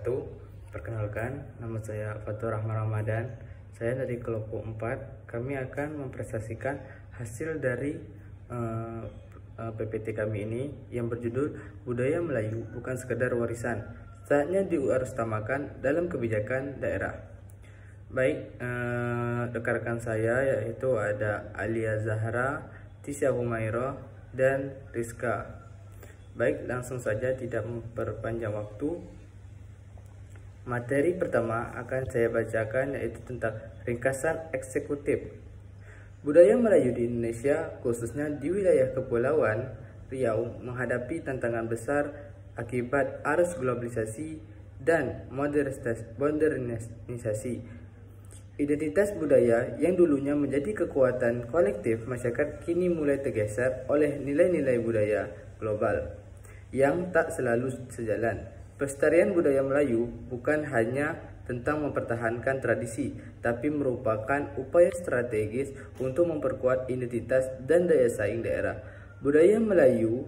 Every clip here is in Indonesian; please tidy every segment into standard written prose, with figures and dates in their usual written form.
wabarakatuh. Perkenalkan, nama saya Fatur Rahman Ramadan. Saya dari kelompok 4. Kami akan mempresentasikan hasil dari PPT kami ini yang berjudul Budaya Melayu Bukan Sekedar Warisan, saatnya diutamakan dalam kebijakan daerah. Baik, rekan-rekan saya yaitu ada Alia Zahra, Tisha Humairah, dan Rizka. Baik, langsung saja tidak memperpanjang waktu. Materi pertama akan saya bacakan yaitu tentang ringkasan eksekutif. Budaya Melayu di Indonesia, khususnya di wilayah Kepulauan Riau, menghadapi tantangan besar akibat arus globalisasi dan modernisasi. Identitas budaya yang dulunya menjadi kekuatan kolektif masyarakat kini mulai tergeser oleh nilai-nilai budaya global yang tak selalu sejalan. Pelestarian budaya Melayu bukan hanya tentang mempertahankan tradisi, tapi merupakan upaya strategis untuk memperkuat identitas dan daya saing daerah. Budaya Melayu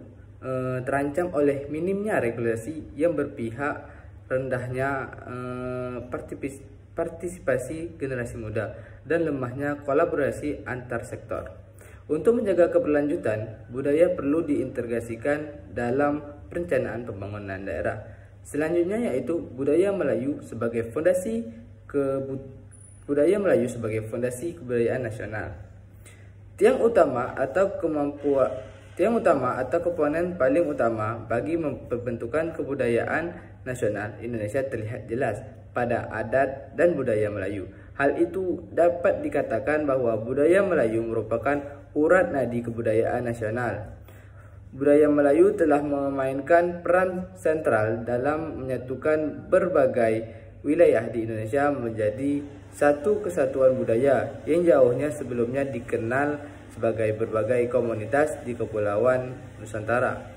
terancam oleh minimnya regulasi yang berpihak, rendahnya partisipasi generasi muda, dan lemahnya kolaborasi antar sektor. Untuk menjaga keberlanjutan, budaya perlu diintegrasikan dalam perencanaan pembangunan daerah. Selanjutnya yaitu budaya Melayu sebagai fondasi kebudayaan nasional. Tiang utama atau komponen paling utama bagi pembentukan kebudayaan nasional Indonesia terlihat jelas pada adat dan budaya Melayu. Hal itu dapat dikatakan bahwa budaya Melayu merupakan urat nadi kebudayaan nasional. Budaya Melayu telah memainkan peran sentral dalam menyatukan berbagai wilayah di Indonesia menjadi satu kesatuan budaya yang jauhnya sebelumnya dikenal sebagai berbagai komunitas di Kepulauan Nusantara.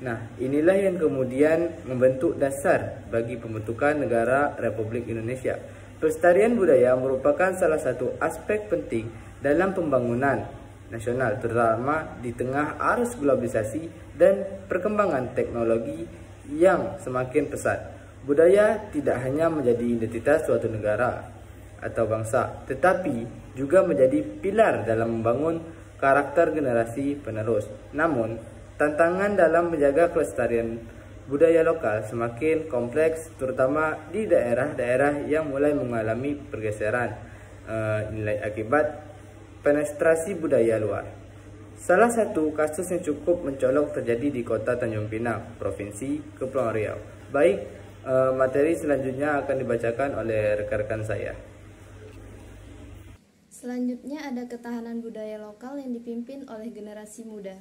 Nah, inilah yang kemudian membentuk dasar bagi pembentukan negara Republik Indonesia. Pelestarian budaya merupakan salah satu aspek penting dalam pembangunan nasional, terutama di tengah arus globalisasi dan perkembangan teknologi yang semakin pesat. Budaya tidak hanya menjadi identitas suatu negara atau bangsa, tetapi juga menjadi pilar dalam membangun karakter generasi penerus. Namun, tantangan dalam menjaga kelestarian budaya lokal semakin kompleks, terutama di daerah-daerah yang mulai mengalami pergeseran nilai akibat penetrasi budaya luar. Salah satu kasus yang cukup mencolok terjadi di kota Tanjung Pinang, Provinsi Kepulauan Riau. Baik, materi selanjutnya akan dibacakan oleh rekan-rekan saya. Selanjutnya ada ketahanan budaya lokal yang dipimpin oleh generasi muda,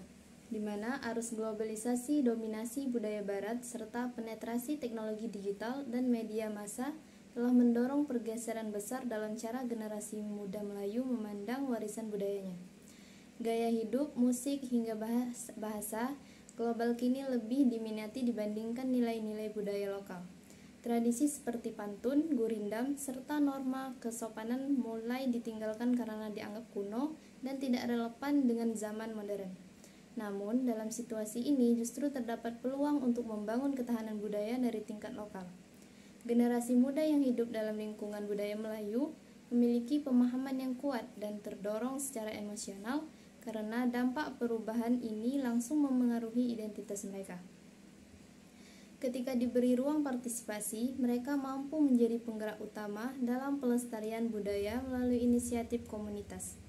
di mana arus globalisasi, dominasi budaya barat, serta penetrasi teknologi digital dan media massa telah mendorong pergeseran besar dalam cara generasi muda Melayu memandang warisan budayanya. Gaya hidup, musik, hingga bahasa global kini lebih diminati dibandingkan nilai-nilai budaya lokal. Tradisi seperti pantun, gurindam, serta norma kesopanan mulai ditinggalkan karena dianggap kuno dan tidak relevan dengan zaman modern. Namun, dalam situasi ini justru terdapat peluang untuk membangun ketahanan budaya dari tingkat lokal. Generasi muda yang hidup dalam lingkungan budaya Melayu memiliki pemahaman yang kuat dan terdorong secara emosional karena dampak perubahan ini langsung memengaruhi identitas mereka. Ketika diberi ruang partisipasi, mereka mampu menjadi penggerak utama dalam pelestarian budaya melalui inisiatif komunitas.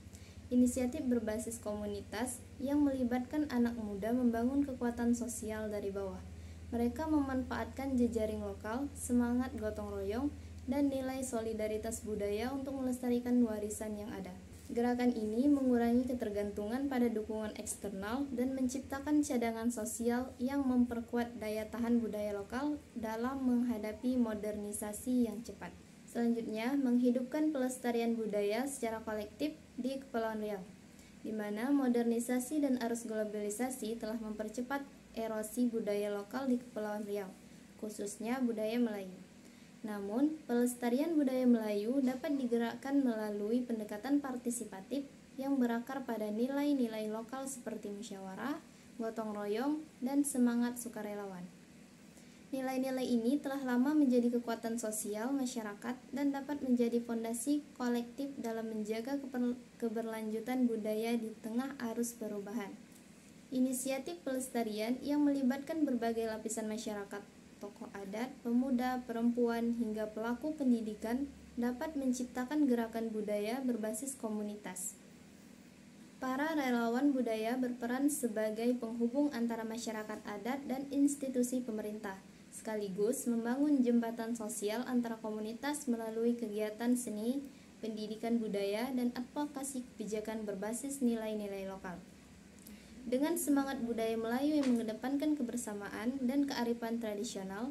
Inisiatif berbasis komunitas yang melibatkan anak muda membangun kekuatan sosial dari bawah. Mereka memanfaatkan jejaring lokal, semangat gotong royong, dan nilai solidaritas budaya untuk melestarikan warisan yang ada. Gerakan ini mengurangi ketergantungan pada dukungan eksternal dan menciptakan cadangan sosial yang memperkuat daya tahan budaya lokal dalam menghadapi modernisasi yang cepat. Selanjutnya, menghidupkan pelestarian budaya secara kolektif di Kepulauan Riau, di mana modernisasi dan arus globalisasi telah mempercepat erosi budaya lokal di Kepulauan Riau, khususnya budaya Melayu. Namun, pelestarian budaya Melayu dapat digerakkan melalui pendekatan partisipatif yang berakar pada nilai-nilai lokal seperti musyawarah, gotong royong, dan semangat sukarelawan. Nilai-nilai ini telah lama menjadi kekuatan sosial masyarakat dan dapat menjadi fondasi kolektif dalam menjaga keberlanjutan budaya di tengah arus perubahan. Inisiatif pelestarian yang melibatkan berbagai lapisan masyarakat, tokoh adat, pemuda, perempuan, hingga pelaku pendidikan dapat menciptakan gerakan budaya berbasis komunitas. Para relawan budaya berperan sebagai penghubung antara masyarakat adat dan institusi pemerintah, sekaligus membangun jembatan sosial antara komunitas melalui kegiatan seni, pendidikan budaya, dan advokasi kebijakan berbasis nilai-nilai lokal. Dengan semangat budaya Melayu yang mengedepankan kebersamaan dan kearifan tradisional,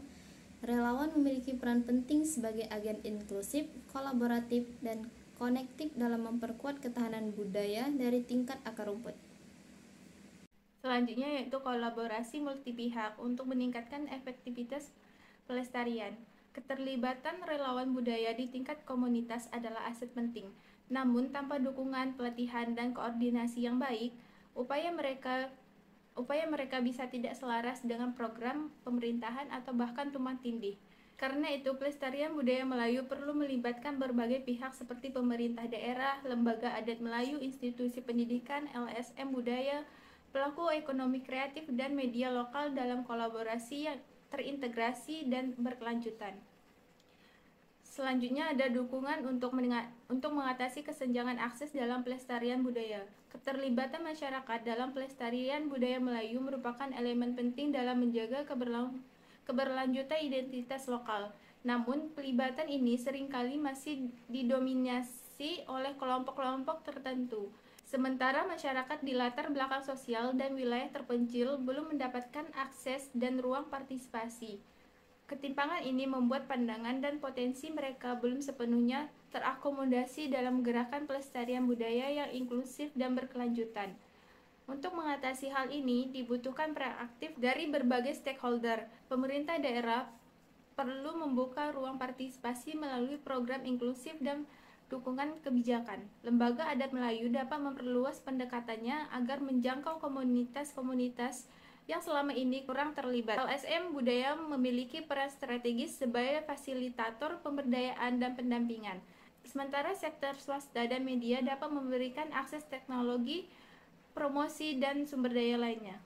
relawan memiliki peran penting sebagai agen inklusif, kolaboratif, dan konektif dalam memperkuat ketahanan budaya dari tingkat akar rumput. Selanjutnya yaitu kolaborasi multipihak untuk meningkatkan efektivitas pelestarian. Keterlibatan relawan budaya di tingkat komunitas adalah aset penting. Namun tanpa dukungan, pelatihan, dan koordinasi yang baik, upaya mereka bisa tidak selaras dengan program pemerintahan atau bahkan tumpang tindih. Karena itu, pelestarian budaya Melayu perlu melibatkan berbagai pihak seperti pemerintah daerah, lembaga adat Melayu, institusi pendidikan, LSM budaya, pelaku ekonomi kreatif, dan media lokal dalam kolaborasi yang terintegrasi dan berkelanjutan. Selanjutnya ada dukungan untuk mengatasi kesenjangan akses dalam pelestarian budaya. Keterlibatan masyarakat dalam pelestarian budaya Melayu merupakan elemen penting dalam menjaga keberlanjutan identitas lokal. Namun, pelibatan ini seringkali masih didominasi oleh kelompok-kelompok tertentu. Sementara masyarakat di latar belakang sosial dan wilayah terpencil belum mendapatkan akses dan ruang partisipasi. Ketimpangan ini membuat pandangan dan potensi mereka belum sepenuhnya terakomodasi dalam gerakan pelestarian budaya yang inklusif dan berkelanjutan. Untuk mengatasi hal ini, dibutuhkan peran aktif dari berbagai stakeholder. Pemerintah daerah perlu membuka ruang partisipasi melalui program inklusif dan dukungan kebijakan. Lembaga adat Melayu dapat memperluas pendekatannya agar menjangkau komunitas-komunitas yang selama ini kurang terlibat. LSM Budaya memiliki peran strategis sebagai fasilitator pemberdayaan dan pendampingan. Sementara sektor swasta dan media dapat memberikan akses teknologi, promosi, dan sumber daya lainnya.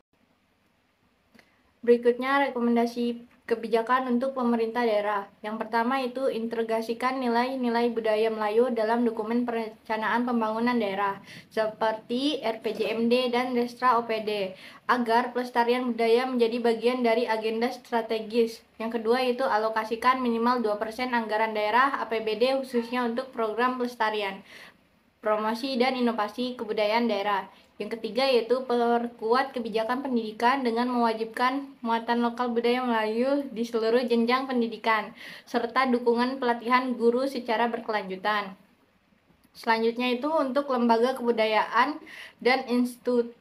Berikutnya rekomendasi kebijakan untuk pemerintah daerah. Yang pertama itu integrasikan nilai-nilai budaya Melayu dalam dokumen perencanaan pembangunan daerah seperti RPJMD dan Destra OPD agar pelestarian budaya menjadi bagian dari agenda strategis. Yang kedua itu alokasikan minimal 2% anggaran daerah APBD khususnya untuk program pelestarian, promosi dan inovasi kebudayaan daerah. Yang ketiga yaitu perkuat kebijakan pendidikan dengan mewajibkan muatan lokal budaya Melayu di seluruh jenjang pendidikan, serta dukungan pelatihan guru secara berkelanjutan. Selanjutnya itu untuk lembaga kebudayaan dan institusi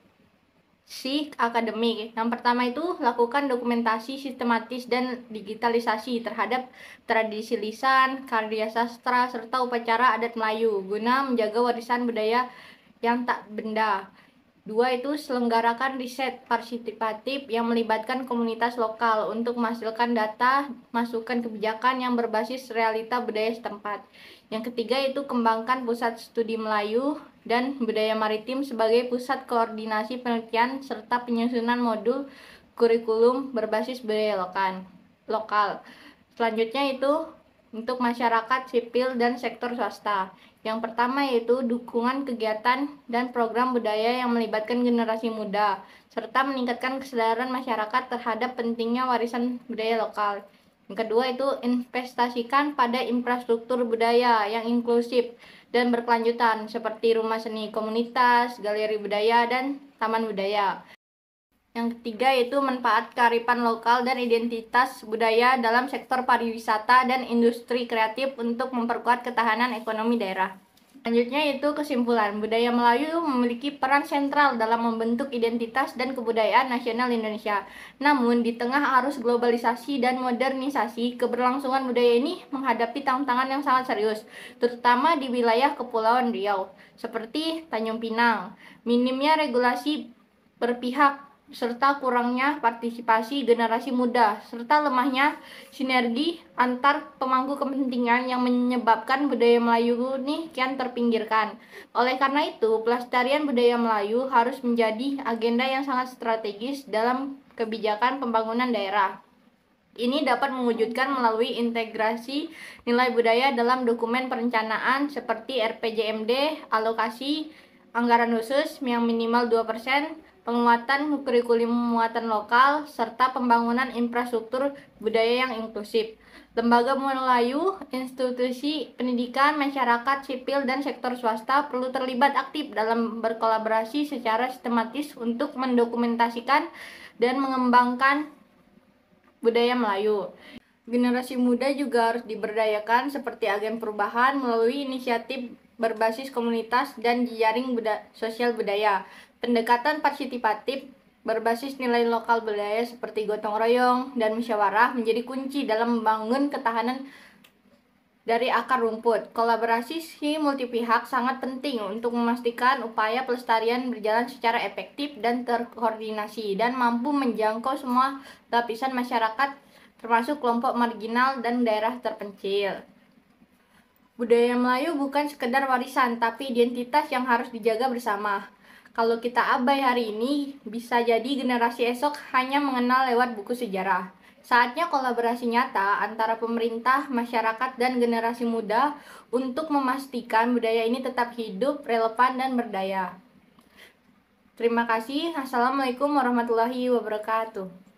akademik. Yang pertama itu lakukan dokumentasi sistematis dan digitalisasi terhadap tradisi lisan, karya sastra, serta upacara adat Melayu guna menjaga warisan budaya yang tak benda. Dua itu selenggarakan riset partisipatif yang melibatkan komunitas lokal untuk menghasilkan data, masukan kebijakan yang berbasis realita budaya setempat. Yang ketiga itu kembangkan pusat studi Melayu dan budaya maritim sebagai pusat koordinasi penelitian serta penyusunan modul kurikulum berbasis budaya lokal. Selanjutnya itu untuk masyarakat sipil dan sektor swasta. Yang pertama yaitu dukungan kegiatan dan program budaya yang melibatkan generasi muda, serta meningkatkan kesadaran masyarakat terhadap pentingnya warisan budaya lokal. Yang kedua itu investasikan pada infrastruktur budaya yang inklusif dan berkelanjutan seperti rumah seni komunitas, galeri budaya, dan taman budaya. Yang ketiga yaitu manfaat kearifan lokal dan identitas budaya dalam sektor pariwisata dan industri kreatif untuk memperkuat ketahanan ekonomi daerah. Selanjutnya yaitu kesimpulan, budaya Melayu memiliki peran sentral dalam membentuk identitas dan kebudayaan nasional Indonesia. Namun di tengah arus globalisasi dan modernisasi, keberlangsungan budaya ini menghadapi tantangan yang sangat serius, terutama di wilayah Kepulauan Riau, seperti Tanjung Pinang. Minimnya regulasi berpihak serta kurangnya partisipasi generasi muda, serta lemahnya sinergi antar pemangku kepentingan yang menyebabkan budaya Melayu ini kian terpinggirkan. Oleh karena itu, pelestarian budaya Melayu harus menjadi agenda yang sangat strategis dalam kebijakan pembangunan daerah. Ini dapat mewujudkan melalui integrasi nilai budaya dalam dokumen perencanaan seperti RPJMD, alokasi anggaran khusus yang minimal 2%, penguatan kurikulum muatan lokal, serta pembangunan infrastruktur budaya yang inklusif. Lembaga Melayu, institusi pendidikan, masyarakat sipil, dan sektor swasta perlu terlibat aktif dalam berkolaborasi secara sistematis untuk mendokumentasikan dan mengembangkan budaya Melayu. Generasi muda juga harus diberdayakan seperti agen perubahan melalui inisiatif berbasis komunitas dan jejaring sosial budaya. Pendekatan partisipatif berbasis nilai lokal budaya seperti gotong royong dan musyawarah menjadi kunci dalam membangun ketahanan dari akar rumput. Kolaborasi multi pihak sangat penting untuk memastikan upaya pelestarian berjalan secara efektif dan terkoordinasi dan mampu menjangkau semua lapisan masyarakat termasuk kelompok marginal dan daerah terpencil. Budaya Melayu bukan sekedar warisan, tapi identitas yang harus dijaga bersama. Kalau kita abai hari ini, bisa jadi generasi esok hanya mengenal lewat buku sejarah. Saatnya kolaborasi nyata antara pemerintah, masyarakat, dan generasi muda untuk memastikan budaya ini tetap hidup, relevan, dan berdaya. Terima kasih. Assalamualaikum warahmatullahi wabarakatuh.